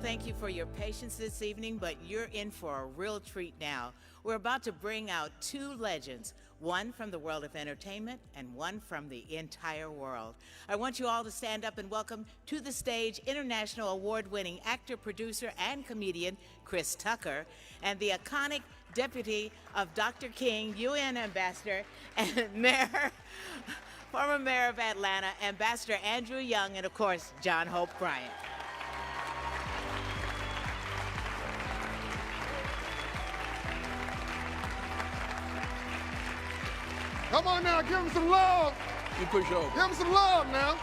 Thank you for your patience this evening, but you're in for a real treat now. We're about to bring out two legends, one from the world of entertainment and one from the entire world. I want you all to stand up and welcome to the stage international award-winning actor, producer, and comedian Chris Tucker, and the iconic deputy of Dr. King, UN ambassador, and former mayor of Atlanta, Ambassador Andrew Young, and of course, John Hope Bryant. Come on now, give him some love. You push over. Give him some love now.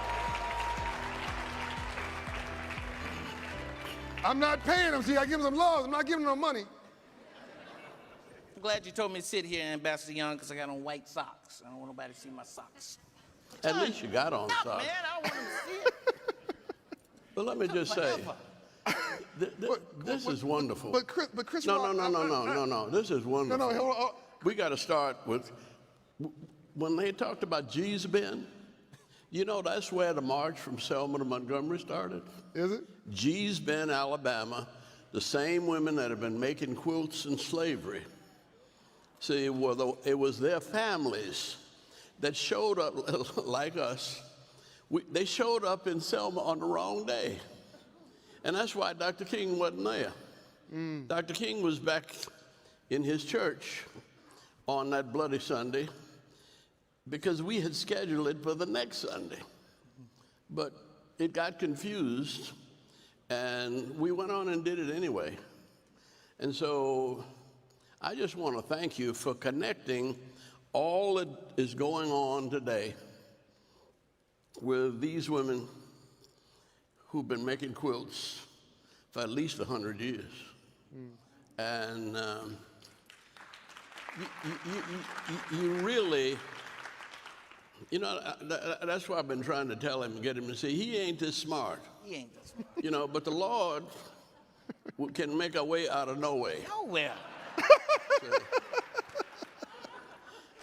I'm not paying him, see, I give him some love. I'm not giving him no money. I'm glad you told me to sit here, Ambassador Young, because I got on white socks. I don't want nobody to see my socks. At least you got on Stop, socks. man, I don't want him to see it. But let me just say, this is wonderful. But Chris, No. This is wonderful. No, hold on. We got to start with, when they talked about G's Bend, you know that's where the march from Selma to Montgomery started. Is it? G's Bend, Alabama, the same women that have been making quilts in slavery. See, it was their families that showed up like us. They showed up in Selma on the wrong day. And that's why Dr. King wasn't there. Dr. King was back in his church on that Bloody Sunday because we had scheduled it for the next Sunday. But it got confused, and we went on and did it anyway. And so I just want to thank you for connecting all that is going on today with these women who've been making quilts for at least 100 years. And you really, you know, that's why I've been trying to tell him, get him to see, he ain't this smart. He ain't this smart. You know, but the Lord can make a way out of no way. Nowhere.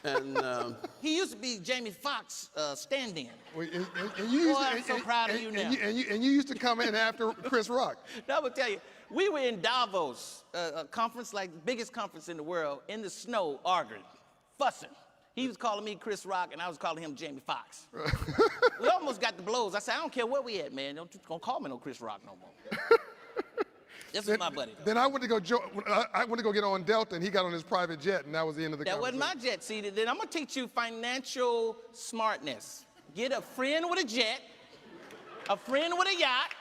And He used to be Jamie Foxx stand-in. I'm so proud of you now. And you used to come in after Chris Rock. Now, I will tell you, we were in Davos, a conference, like the biggest conference in the world, in the snow, arguing, fussing. He was calling me Chris Rock, and I was calling him Jamie Foxx. We almost got the blows. I said, I don't care where we at, man. Don't call me no Chris Rock no more. This is my buddy, though. Then I went to go get on Delta, and he got on his private jet, and that was the end of the conversation. That wasn't my jet, see. Then I'm going to teach you financial smartness. Get a friend with a jet, a friend with a yacht,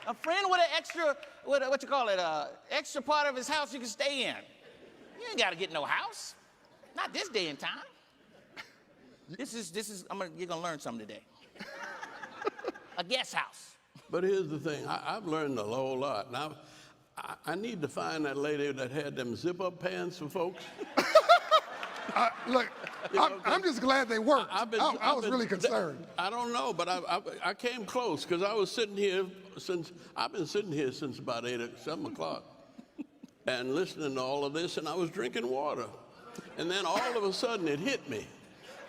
a friend with an extra what you call it, extra part of his house you can stay in. You ain't got to get no house. Not this day and time. You're gonna learn something today. A guest house. But here's the thing, I've learned a whole lot. Now, I need to find that lady that had them zip-up pants for folks. Look, I'm just glad they worked. I was really concerned. I don't know, but I came close because I was sitting here I've been sitting here since about 7 o'clock and listening to all of this, and I was drinking water. And then all of a sudden it hit me.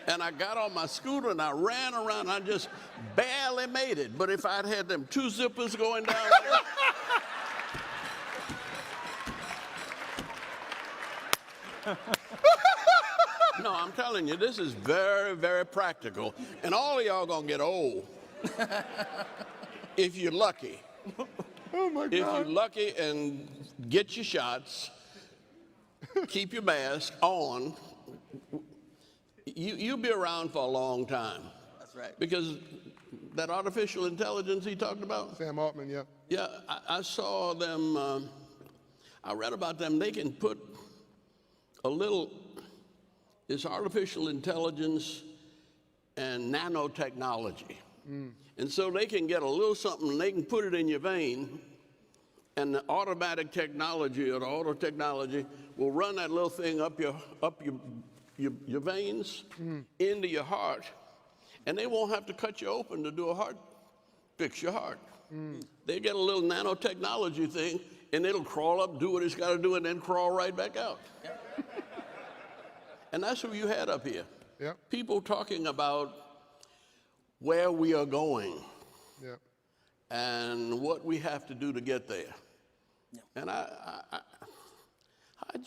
And I got on my scooter and I ran around. I just barely made it. But if I'd had them 2 zippers going down there. No, I'm telling you, this is very, very practical. And all of y'all gonna get old. If you're lucky. Oh my God. If you're lucky and get your shots, keep your mask on, you'll be around for a long time. That's right. Because that artificial intelligence he talked about? Sam Altman, yeah. Yeah, I saw them, I read about them. They can put this artificial intelligence and nanotechnology. And so they can get a little something and they can put it in your vein, and the automatic technology or the auto technology will run that little thing up your veins into your heart, and they won't have to cut you open to do fix your heart. They get a little nanotechnology thing, and it'll crawl up, do what it's got to do, and then crawl right back out. And that's who you had up here. Yep. People talking about where we are going Yep. and what we have to do to get there. Yep. And how'd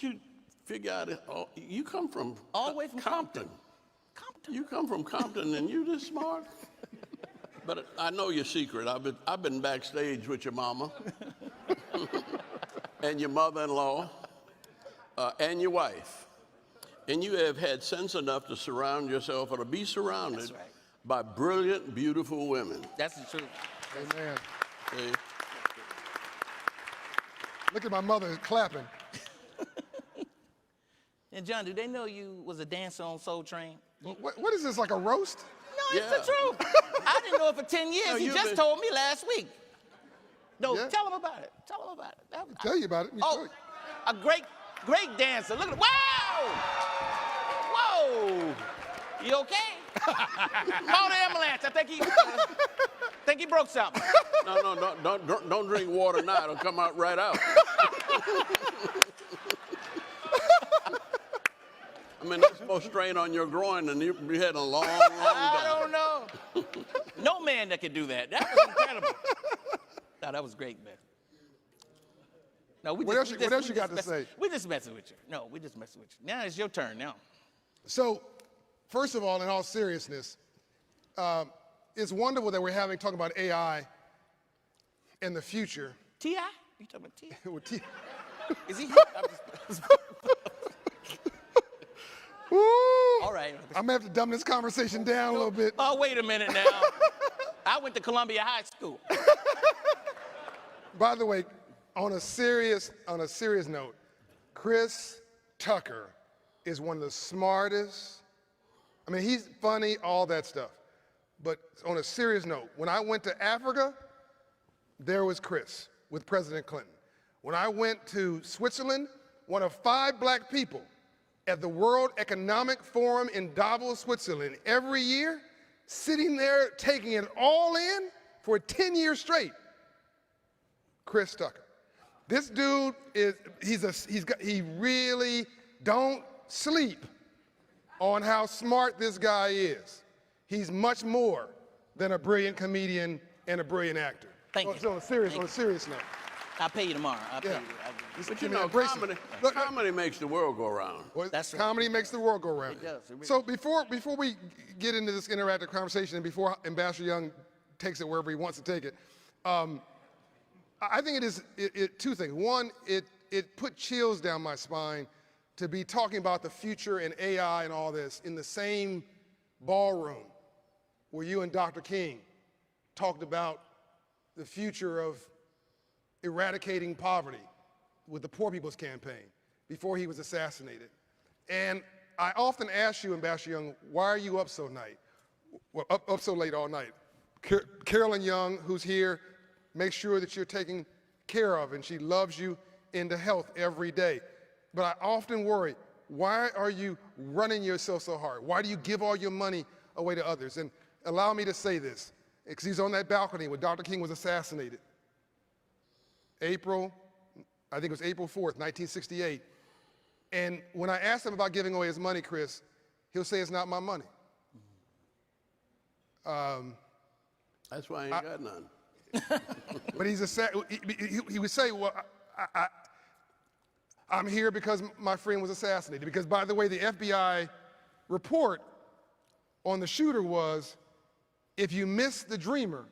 you figure out it? Oh, you come from all the way from Compton. Compton. You come from Compton and you this smart? But I know your secret. I've been backstage with your mama and your mother-in-law and your wife. And you have had sense enough to surround yourself or to be surrounded That's right. by brilliant, beautiful women. That's the truth. Amen. See? Look at my mother clapping. And John, do they know you was a dancer on Soul Train? What is this, like a roast? No, it's Yeah. the truth. I didn't know it for 10 years. No, He you've just been- told me last week. No, Yeah. tell him about it. Tell him about it. Tell you about it. Let me show Oh, you. a great dancer. Look at it. Wow! Whoa! You okay? Call the ambulance. I think he broke something. No, don't drink water now. It'll come out right out. I mean, that's more strain on your groin than you had a long time. I don't know. No man that could do that. That was incredible. No, that was great, man. No, What else you got to say? We just messing with you. No, we just messing with you. Now it's your turn now. So, first of all, in all seriousness, it's wonderful that we're talking about AI in the future. T.I.? You talking about T.I.? With T- Is he? Woo! All right. I'm gonna have to dumb this conversation down a little bit. Oh, wait a minute now. I went to Columbia High School. By the way, on a serious note, Chris Tucker is one of the smartest. I mean, he's funny, all that stuff. But on a serious note, when I went to Africa, there was Chris with President Clinton. When I went to Switzerland, one of 5 black people at the World Economic Forum in Davos, Switzerland, every year, sitting there taking it all in for 10 years straight. Chris Tucker. This dude he really don't sleep on how smart this guy is. He's much more than a brilliant comedian and a brilliant actor. Thank you. So on a serious note. I'll pay you tomorrow. I'll pay Yeah. you. But you Give me know, a bracelet. comedy makes the world go round. Well, That's right. comedy makes the world go round. It does. It really So before we get into this interactive conversation, and before Ambassador Young takes it wherever he wants to take it, I think it is two things. One, it put chills down my spine to be talking about the future and AI and all this in the same ballroom where you and Dr. King talked about the future of eradicating poverty with the Poor People's Campaign before he was assassinated. And I often ask you, Ambassador Young, why are you up so up so late all night? Carolyn Young, who's here, makes sure that you're taken care of, and she loves you into health every day. But I often worry, why are you running yourself so hard? Why do you give all your money away to others? And allow me to say this, because he's on that balcony when Dr. King was assassinated. I think it was April 4th, 1968. And when I asked him about giving away his money, Chris, he'll say it's not my money. That's why I ain't got none. But he would say, well, I'm here because my friend was assassinated. Because, by the way, the FBI report on the shooter was, if you miss the dreamer,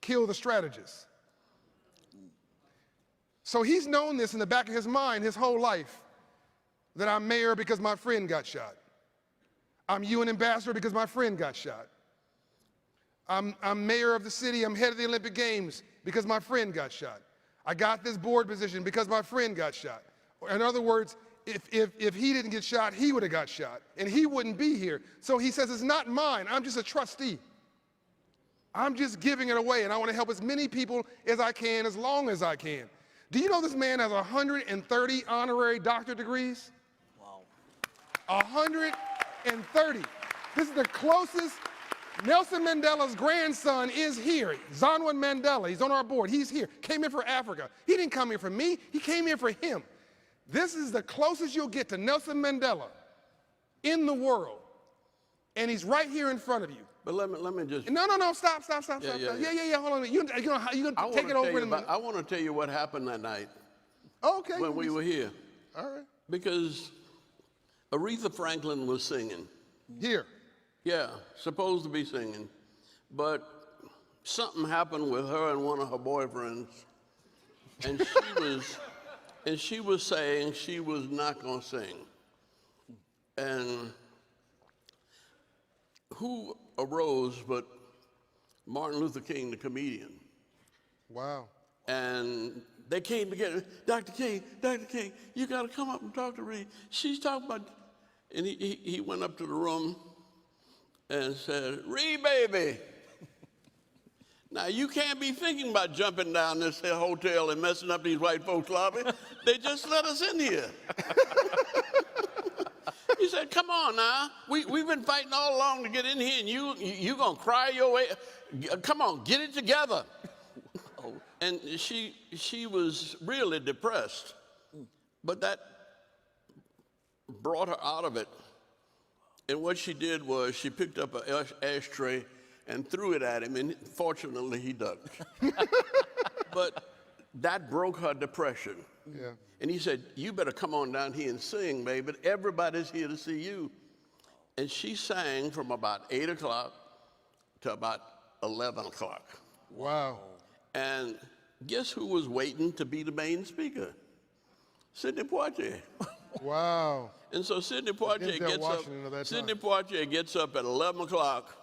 kill the strategist. So he's known this in the back of his mind his whole life, that I'm mayor because my friend got shot. I'm UN ambassador because my friend got shot. I'm mayor of the city, I'm head of the Olympic Games because my friend got shot. I got this board position because my friend got shot. In other words, if he didn't get shot, he would have got shot, and he wouldn't be here. So he says, it's not mine, I'm just a trustee. I'm just giving it away, and I want to help as many people as I can, as long as I can. Do you know this man has 130 honorary doctorate degrees? Wow. 130. This is the closest. Nelson Mandela's grandson is here. Zonwan Mandela, he's on our board. He's here. Came here for Africa. He didn't come here for me. He came here for him. This is the closest you'll get to Nelson Mandela in the world. And he's right here in front of you. But let me just. No, stop. Yeah, hold on. You're going to take it over in a minute. I want to tell you what happened that night. Okay. When we were here. All right. Because Aretha Franklin was singing. Here. Yeah, supposed to be singing. But something happened with her and one of her boyfriends. And she was saying she was not going to sing. And who arose but Martin Luther King, the comedian. Wow. And they came together. Dr. King, you got to come up and talk to Ree. She's talking about, and he went up to the room and said, Ree, baby, now you can't be thinking about jumping down this hotel and messing up these white folks' lobby. They just let us in here. He said, come on now. We've been fighting all along to get in here, and you gonna cry your way. Come on, get it together. And she was really depressed. But that brought her out of it. And what she did was she picked up an ashtray and threw it at him, and fortunately he ducked. But that broke her depression. Yeah. And he said, you better come on down here and sing, baby. Everybody's here to see you. And she sang from about 8 o'clock to about 11 o'clock. Wow. And guess who was waiting to be the main speaker? Sidney Poitier. Wow. And so Sidney Poitier gets up at 11 o'clock,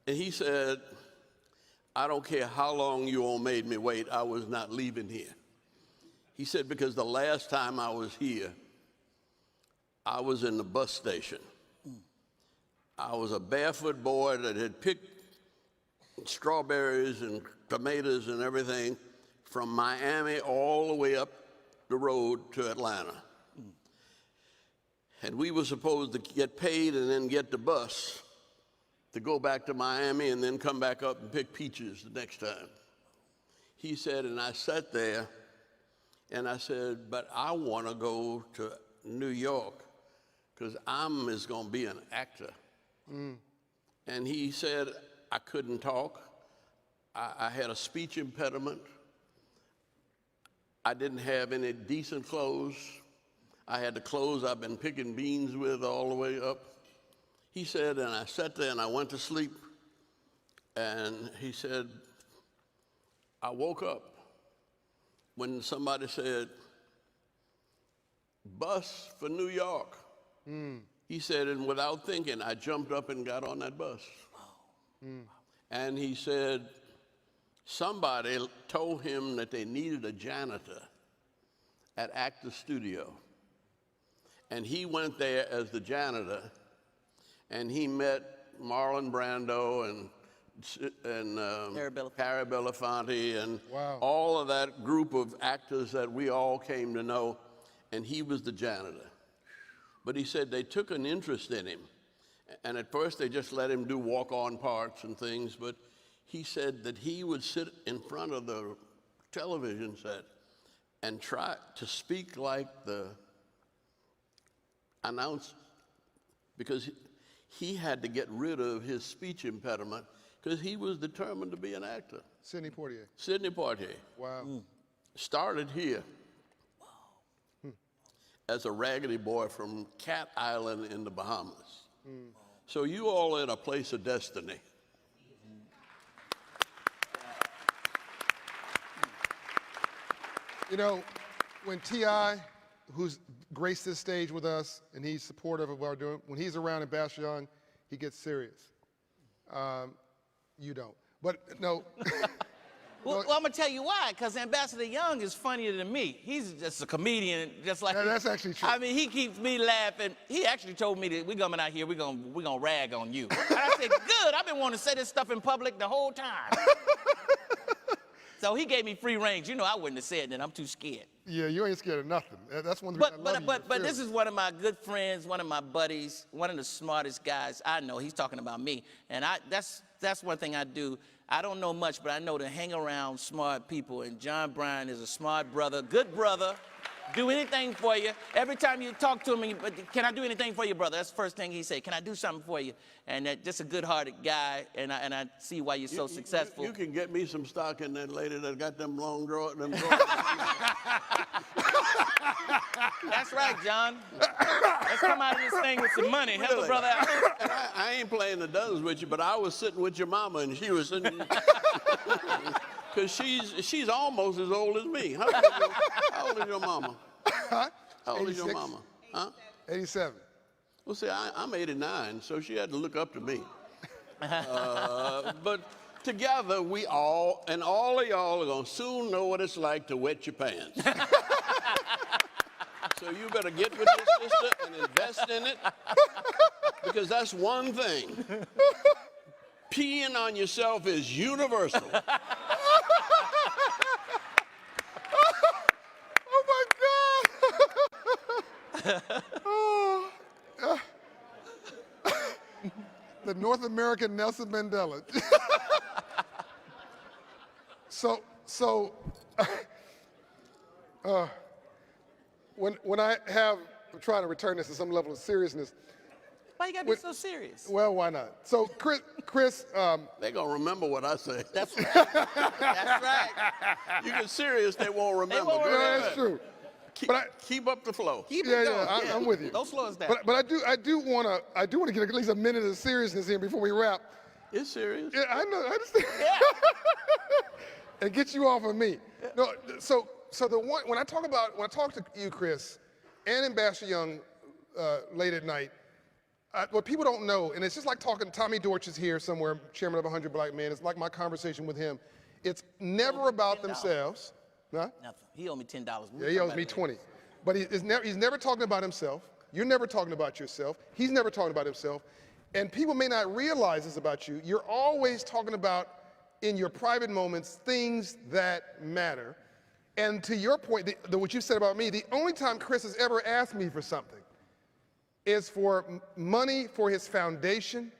and he said, I don't care how long you all made me wait, I was not leaving here. He said, because the last time I was here, I was in the bus station. I was a barefoot boy that had picked strawberries and tomatoes and everything from Miami all the way up the road to Atlanta. And we were supposed to get paid and then get the bus to go back to Miami and then come back up and pick peaches the next time. He said, and I sat there and I said, but I want to go to New York because I'm going to be an actor. And he said, I couldn't talk. I had a speech impediment. I didn't have any decent clothes. I had the clothes I've been picking beans with all the way up. He said, and I sat there and I went to sleep. And he said, I woke up when somebody said, bus for New York. He said, and without thinking, I jumped up and got on that bus. And he said, somebody told him that they needed a janitor at Actor Studio. And he went there as the janitor, and he met Marlon Brando and Harry Belafonte and Wow. all of that group of actors that we all came to know, and he was the janitor. But he said they took an interest in him. And at first they just let him do walk-on parts and things, but he said that he would sit in front of the television set and try to speak like the announcer, because he had to get rid of his speech impediment because he was determined to be an actor. Sidney Poitier. Sidney Poitier Wow. started here as a raggedy boy from Cat Island in the Bahamas. So you all in a place of destiny. You know, when T.I., who's graced this stage with us, and he's supportive of what we're doing, when he's around Ambassador Young, he gets serious. You don't. But no. Well, I'm gonna tell you why. Because Ambassador Young is funnier than me. He's just a comedian, just like. Yeah, that's actually true. I mean, he keeps me laughing. He actually told me that we're coming out here, we're gonna rag on you. And I said, good. I've been wanting to say this stuff in public the whole time. So he gave me free range. You know, I wouldn't have said that. I'm too scared. Yeah, you ain't scared of nothing. That's one of the reasons I love you. But this is one of my good friends, one of my buddies, one of the smartest guys I know. He's talking about me, and that's one thing I do. I don't know much, but I know to hang around smart people, and John Bryan is a smart brother, good brother. Do anything for you. Every time you talk to him, can I do anything for you, brother? That's the first thing he say. Can I do something for you? And just a good-hearted guy, and I see why you're so successful. You can get me some stock in that lady that got them long drawers. That's right, John. Let's come out of this thing with some money. Help a brother out. And I ain't playing the dozens with you, but I was sitting with your mama, and she was sitting. Because she's almost as old as me. How old is your mama? Huh? How old is your 86? mama? Huh? 87. Well, see, I'm 89, so she had to look up to me. But together, we all, and all of y'all are going to soon know what it's like to wet your pants. So you better get with your sister and invest in it, because that's one thing. Peeing on yourself is universal. Oh my God! The North American Nelson Mandela. When I'm trying to return this to some level of seriousness. Why you gotta be so serious? Well, why not? So Chris, They're going to remember what I say. That's right. That's right. You get serious, they won't remember. won't Go remember. ahead. that's true. Keep up the flow. Keep it Yeah, going. yeah, I'm with you. Don't slow us down. But I do want to get at least a minute of seriousness in before we wrap. It's serious. Yeah, I know. I understand. Yeah. And get you off of me. No, so when I talk to you, Chris, and Ambassador Young late at night, what people don't know, and it's just like talking. Tommy Dortch is here somewhere, chairman of 100 Black Men. It's like my conversation with him. It's never about themselves. Huh? Nothing. He owed me $10. Yeah, he owes me 20. But he's never talking about himself. You're never talking about yourself. He's never talking about himself. And people may not realize this about you. You're always talking about, in your private moments, things that matter. And to your point, what you said about me, the only time Chris has ever asked me for something is for money for his foundation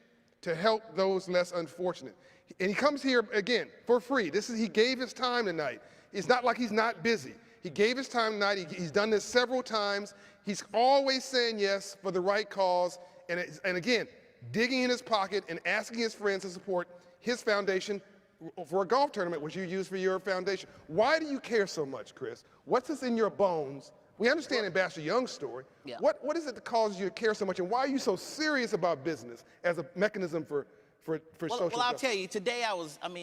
to help those less unfortunate. And he comes here, again, for free. He gave his time tonight. It's not like he's not busy. He gave his time tonight. He's done this several times. He's always saying yes for the right cause. And again, digging in his pocket and asking his friends to support his foundation for a golf tournament, which you use for your foundation. Why do you care so much, Chris? What's this in your bones? We understand Ambassador Young's story. Yeah. What is it that causes you to care so much, and why are you so serious about business as a mechanism for social Well, I'll justice? tell you, today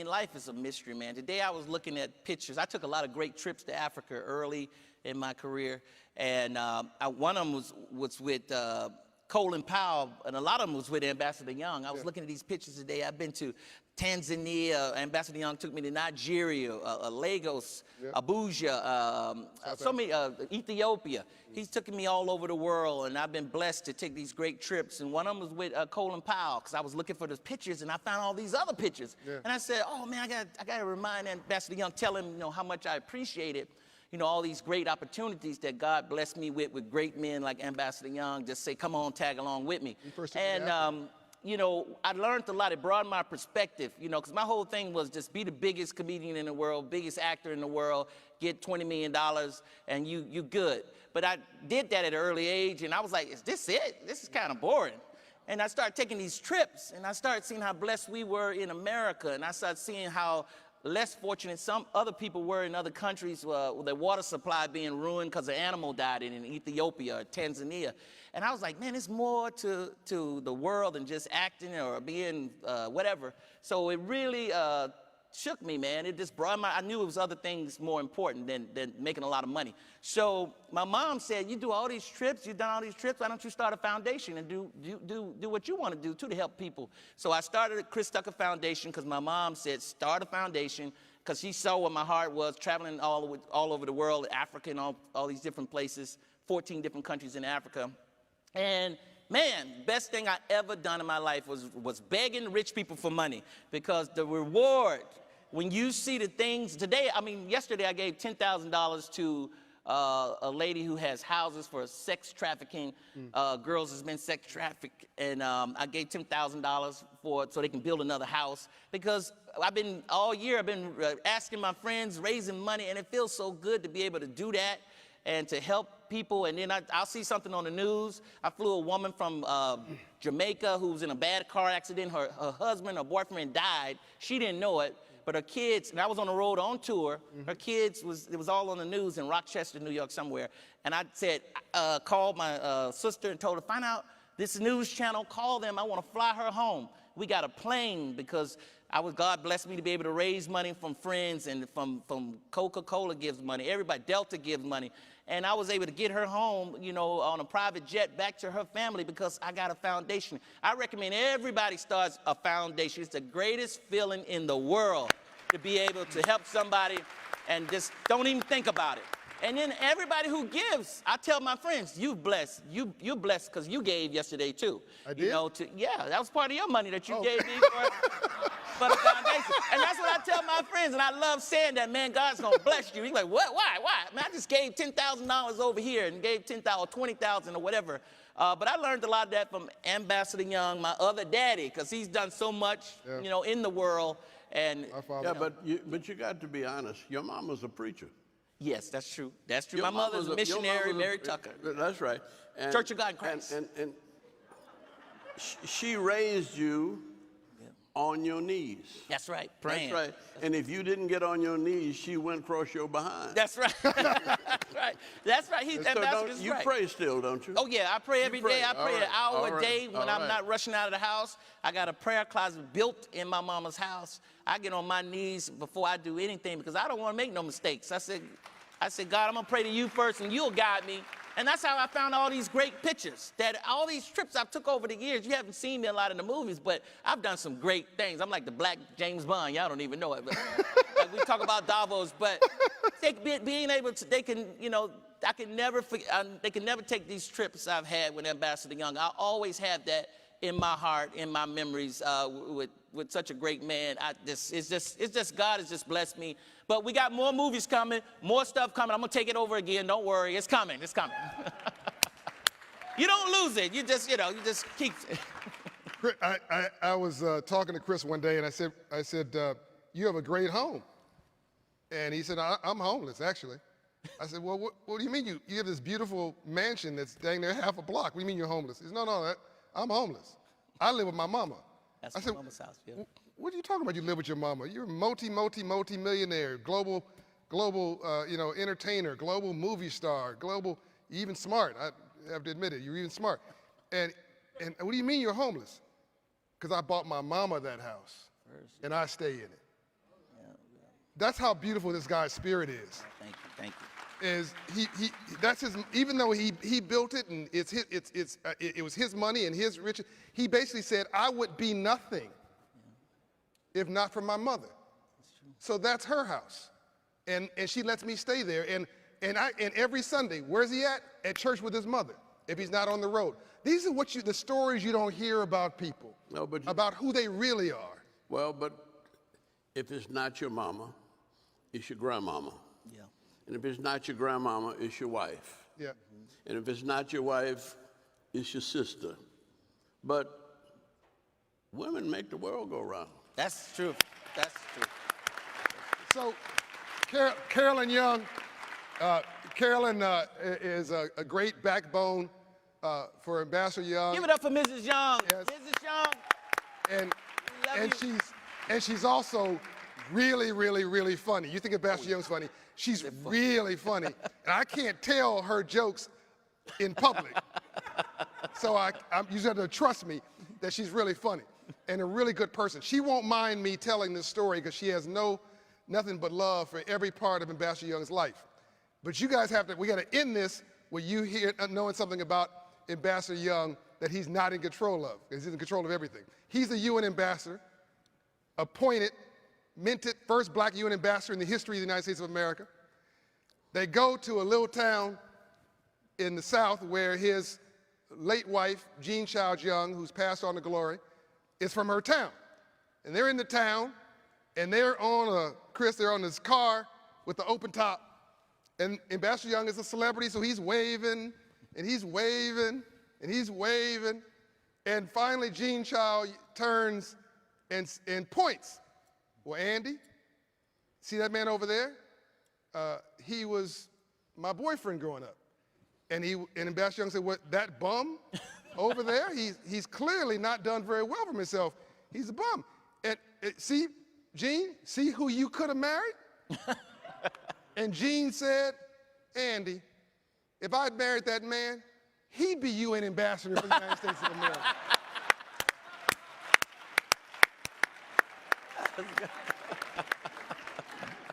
life is a mystery, man. Today I was looking at pictures. I took a lot of great trips to Africa early in my career, and one of them was with Colin Powell, and a lot of them was with Ambassador Young. I was looking at these pictures today. I've been to Tanzania. Ambassador Young took me to Nigeria, Lagos, Abuja, Ethiopia. He's taken me all over the world, and I've been blessed to take these great trips. And one of them was with Colin Powell, because I was looking for those pictures, and I found all these other pictures. And I said, oh man, I got to remind Ambassador Young, tell him, how much I appreciate it. All these great opportunities that God blessed me with great men like Ambassador Young. Just say, come on, tag along with me. And, I learned a lot. It broadened my perspective, because my whole thing was just be the biggest comedian in the world, biggest actor in the world, get $20 million, and you good. But I did that at an early age, and I was like, is this it? This is kind of boring. And I started taking these trips, and I started seeing how blessed we were in America, and I started seeing how less fortunate some other people were in other countries with their water supply being ruined because an animal died in Ethiopia or Tanzania. And I was like, man, there's more to the world than just acting or being whatever. So it really shook me, man. It just brought I knew it was other things more important than making a lot of money. So my mom said, you do all these trips, you've done all these trips, why don't you start a foundation and do what you want to do too to help people? So I started a Chris Tucker Foundation because my mom said, start a foundation, because she saw what my heart was, traveling all over the world, Africa and all these different places, 14 different countries in Africa. And man, best thing I ever done in my life was begging rich people for money, because the reward, when you see the things today, yesterday I gave $10,000 to a lady who has houses for sex trafficking, girls has been sex trafficked, and I gave $10,000 so they can build another house, because all year I've been asking my friends, raising money, and it feels so good to be able to do that and to help people. And then I'll see something on the news. I flew a woman from Jamaica who was in a bad car accident. Her husband or boyfriend died. She didn't know it, but her kids, and I was on the road on tour, her kids, it was all on the news in Rochester, New York somewhere. And I said, called my sister and told her, find out this news channel, call them, I want to fly her home. We got a plane, because God blessed me to be able to raise money from friends, and from Coca-Cola gives money, everybody, Delta gives money. And I was able to get her home, on a private jet back to her family, because I got a foundation. I recommend everybody starts a foundation. It's the greatest feeling in the world to be able to help somebody and just don't even think about it. And then everybody who gives, I tell my friends, you blessed. You blessed because you gave yesterday too. I did? Yeah, that was part of your money that you gave me for the foundation. And that's what I tell my friends, and I love saying that, man, God's gonna bless you. He's like, what, why? Man, I just gave $10,000 over here and gave $10,000 or $20,000 or whatever. But I learned a lot of that from Ambassador Young, my other daddy, because he's done so much, in the world. And yeah, but you got to be honest. Your mom was a preacher. Yes, that's true. That's true. My mother's a missionary, Mary Tucker. That's right. And, Church of God in Christ. And she raised you on your knees. That's right. Praying. That's right. And if you didn't get on your knees, she went across your behind. That's right. That's right. That's right. You pray still, don't you? Oh yeah, I pray every day. I pray an hour a day when I'm not rushing out of the house. I got a prayer closet built in my mama's house. I get on my knees before I do anything, because I don't want to make no mistakes. I said, God, I'm gonna pray to you first, and you'll guide me. And that's how I found all these great pictures. All these trips I've took over the years. You haven't seen me a lot in the movies, but I've done some great things. I'm like the black James Bond. Y'all don't even know it. But like we talk about Davos, but being able to, they can never take these trips I've had with Ambassador Young. I always have that in my heart, in my memories, with such a great man. It's just God has just blessed me. But we got more movies coming, more stuff coming. I'm gonna take it over again. Don't worry, it's coming. It's coming. You don't lose it. You just keep it. I was talking to Chris one day, and I said, you have a great home. And he said, I'm homeless, actually. I said, well, what do you mean you have this beautiful mansion that's dang near half a block? What do you mean you're homeless? He said, no, I'm homeless. I live with my mama. That's my mama's house, yeah. What are you talking about? You live with your mama? You're a multi-millionaire, global, entertainer, global movie star, global, you're even smart. I have to admit it. You're even smart. And what do you mean you're homeless? Because I bought my mama that house, and I stay in it. Yeah. That's how beautiful this guy's spirit is. Thank you. is that's his, even though he built it and it was his money and his riches, he basically said, I would be nothing if not for my mother. So that's her house. And she lets me stay there. And every Sunday, where's he at? At church with his mother, if he's not on the road. These are the stories you don't hear about people, about who they really are. Well, but if it's not your mama, it's your grandmama. Yeah. And if it's not your grandmama, it's your wife. Yeah. And if it's not your wife, it's your sister. But women make the world go round. That's true. That's true. So Carolyn Young, Carolyn is a great backbone for Ambassador Young. Give it up for Mrs. Young. Yes. Mrs. Young. And she's also really, really, really funny. You think Ambassador Young's funny. She's really funny. And I can't tell her jokes in public. So you just have to trust me that she's really funny and a really good person. She won't mind me telling this story because she has nothing but love for every part of Ambassador Young's life. But you guys we got to end this with you knowing something about Ambassador Young that he's not in control of, because he's in control of everything. He's the UN ambassador, appointed, minted, first black UN ambassador in the history of the United States of America. They go to a little town in the South where his late wife, Jean Childs Young, who's passed on to glory, is from her town. And they're in the town, and they're on this car with the open top. And Ambassador Young is a celebrity, so he's waving, and he's waving, and he's waving. And finally, Jean Child turns and points. Well, Andy, see that man over there? He was my boyfriend growing up. And Ambassador Young said, what, that bum over there? He's clearly not done very well for himself. He's a bum. And see, Jean, see who you could have married? And Jean said, Andy, if I'd married that man, he'd be UN ambassador for the United States of America.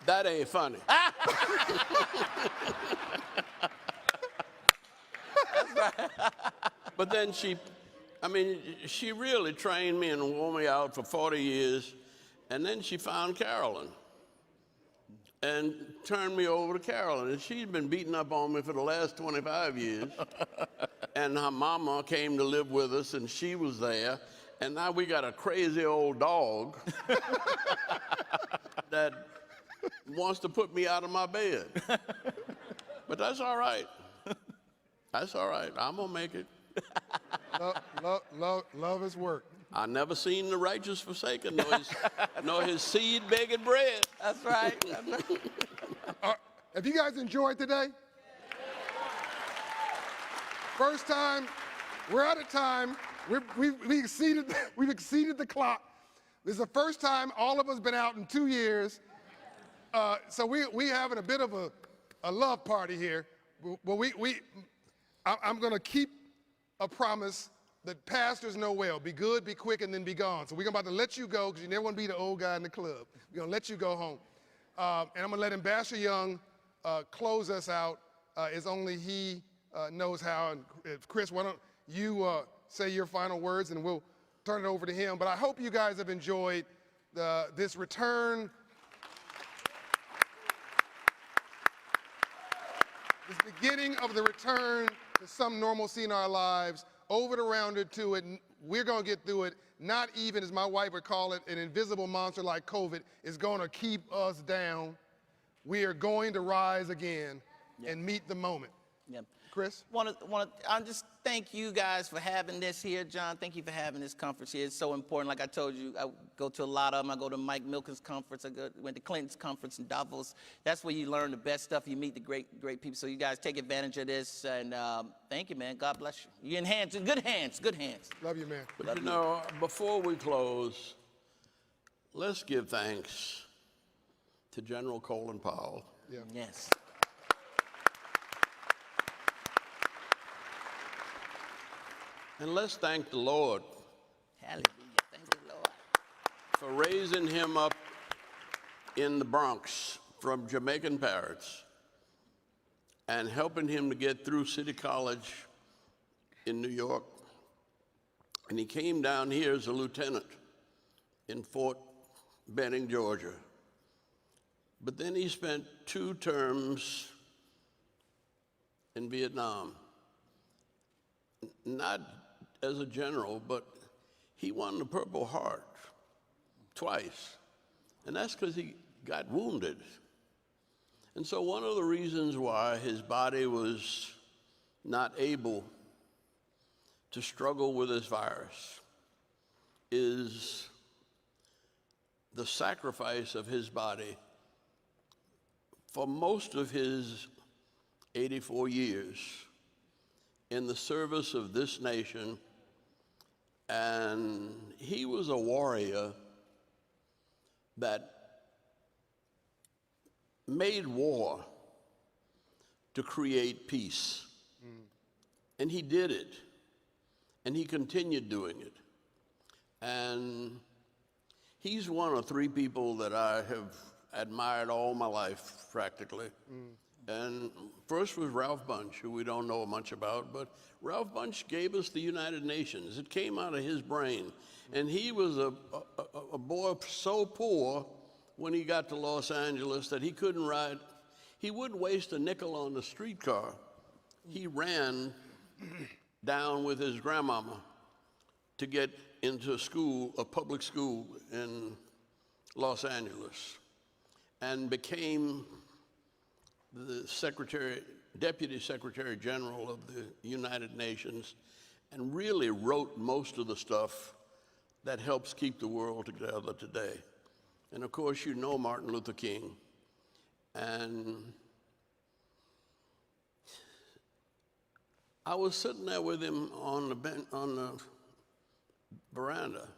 That ain't funny. But then she really trained me and wore me out for 40 years. And then she found Carolyn and turned me over to Carolyn. And she'd been beating up on me for the last 25 years. And her mama came to live with us, and she was there. And now we got a crazy old dog that wants to put me out of my bed. But that's all right. That's all right. I'm going to make it. Love is work. I never seen the righteous forsaken, nor his seed begging bread. That's right. Have you guys enjoyed today? First time, we're out of time. We've exceeded the clock. This is the first time all of us been out in 2 years. So we having a bit of a love party here. Well, I'm going to keep a promise that pastors know well. Be good, be quick, and then be gone. So we're about to let you go because you never want to be the old guy in the club. We're going to let you go home. And I'm going to let Ambassador Young close us out as only he knows how. And Chris, why don't you say your final words, and we'll turn it over to him. But I hope you guys have enjoyed this return, this beginning of the return to some normalcy in our lives, over the rounded to it. We're going to get through it. Not even, as my wife would call it, an invisible monster like COVID is going to keep us down. We are going to rise again and meet the moment. Yep. Chris? I just thank you guys for having this here, John. Thank you for having this conference here. It's so important. Like I told you, I go to a lot of them. I go to Mike Milken's conference. Went to Clinton's conference in Davos. That's where you learn the best stuff. You meet the great people. So you guys take advantage of this. And thank you, man. God bless you. You're in hands, in good hands, good hands. Love you, man. But before we close, let's give thanks to General Colin Powell. Yeah. Yes. And let's thank the Lord. Hallelujah. Thank you, Lord. For raising him up in the Bronx from Jamaican parents and helping him to get through City College in New York. And he came down here as a lieutenant in Fort Benning, Georgia. But then he spent 2 terms in Vietnam, not as a general, but he won the Purple Heart twice. And that's because he got wounded. And so one of the reasons why his body was not able to struggle with this virus is the sacrifice of his body for most of his 84 years in the service of this nation. And he was a warrior that made war to create peace. And he did it. And he continued doing it. And he's one of 3 people that I have admired all my life, practically. And first was Ralph Bunche, who we don't know much about, but Ralph Bunche gave us the United Nations. It came out of his brain. And he was a boy so poor when he got to Los Angeles that he couldn't ride. He wouldn't waste a nickel on the streetcar. He ran down with his grandmama to get into school, a public school in Los Angeles, and became the Deputy Secretary General of the United Nations, and really wrote most of the stuff that helps keep the world together today. And of course, you know Martin Luther King. And I was sitting there with him on the veranda,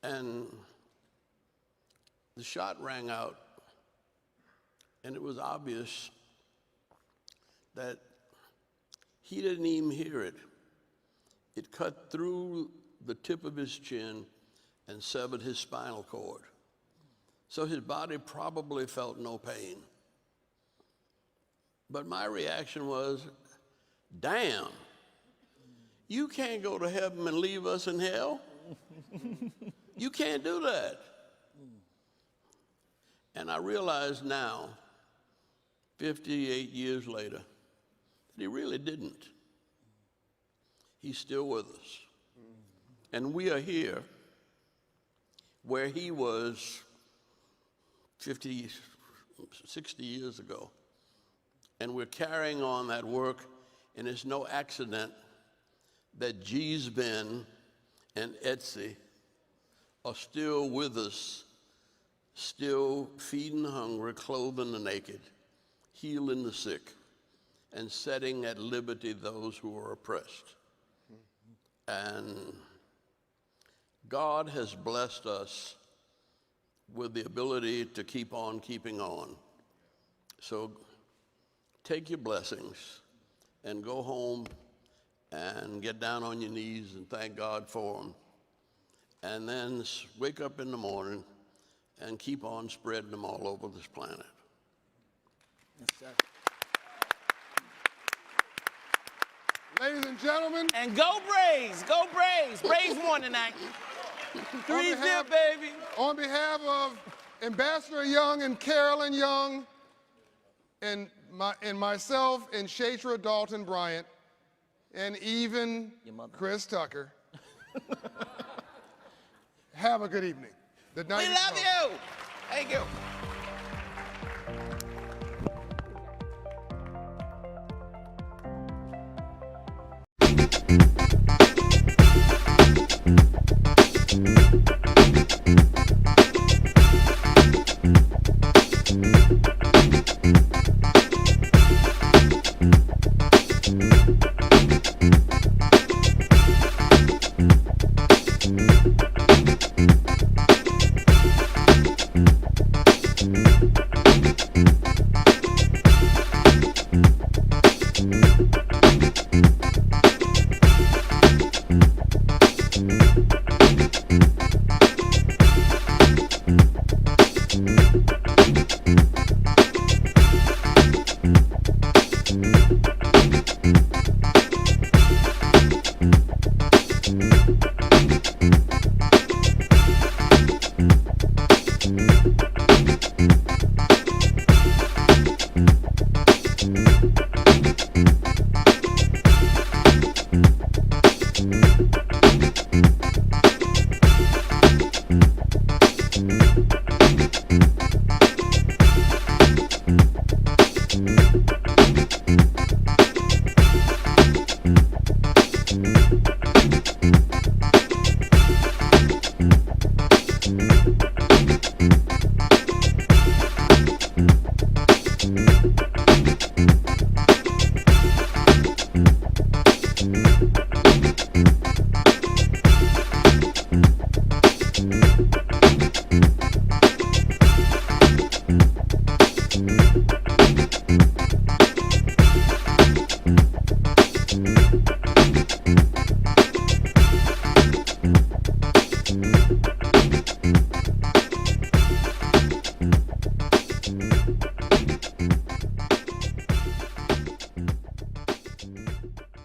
and the shot rang out, and it was obvious that he didn't even hear it. It cut through the tip of his chin and severed his spinal cord. So his body probably felt no pain. But my reaction was, damn, you can't go to heaven and leave us in hell. You can't do that. And I realize now, 58 years later, that he really didn't. He's still with us. And we are here where he was 50, 60 years ago. And we're carrying on that work, and it's no accident that G's Ben and Etsy are still with us, still feeding the hungry, clothing the naked, healing the sick, and setting at liberty those who are oppressed. And God has blessed us with the ability to keep on keeping on. So take your blessings and go home and get down on your knees and thank God for them. And then wake up in the morning and keep on spreading them all over this planet. Yes, sir. Ladies and gentlemen. And go Braves, go Braves. Braves won tonight. 3-0, baby. On behalf of Ambassador Young and Carolyn Young and myself and Shatra Dalton Bryant and even Chris Tucker, have a good evening. The night We is love over. you. Thank you.